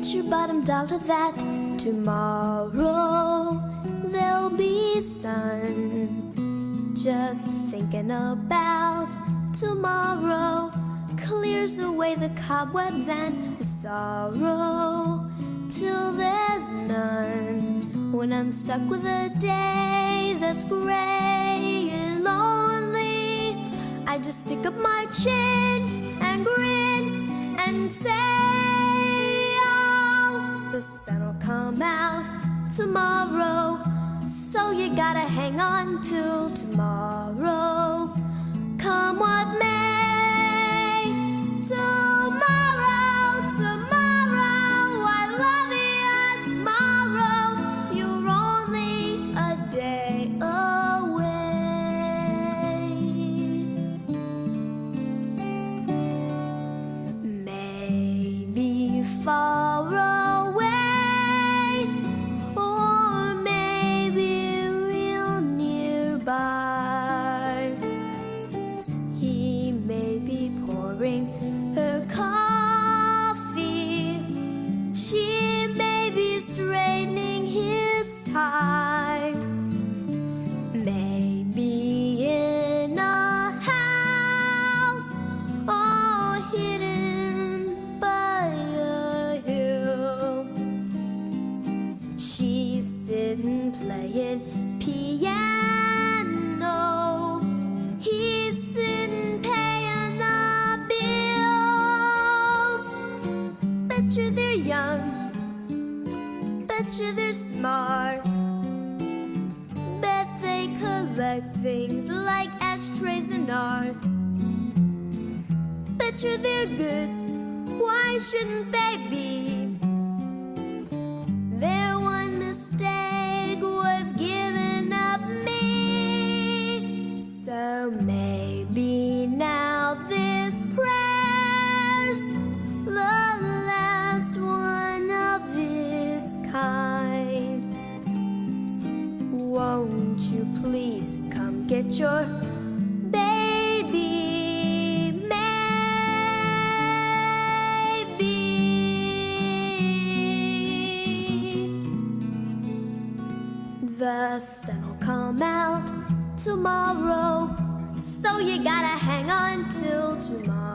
Bet your bottom dollar that tomorrow there'll be sun. Just thinking about tomorrow clears away the cobwebs and the sorrow till there's none. When I'm stuck with a day that's gray and lonely, I just stick up my chin and grin and say, oh, the sun'll come out tomorrow, so you gotta hang on till tomorrow. Come what may, tomorrow, tomorrow, I love you tomorrow, you're only a day away. Maybe far away, or maybe real nearby. He may be pouring her coffee, she may be straightening his tie. Maybe in a house all hidden by a hill, she's sitting playing piano, he's sitting paying the bills. Bet you they're young, bet you they're smart, bet they collect things like ashtrays and art. Bet you they're good, why shouldn't they be? Their one mistake was giving up me. So maybe now this prayer's the last one of its kind. Won't you please come get your baby, maybe. The sun'll come out tomorrow, so you gotta hang on till tomorrow.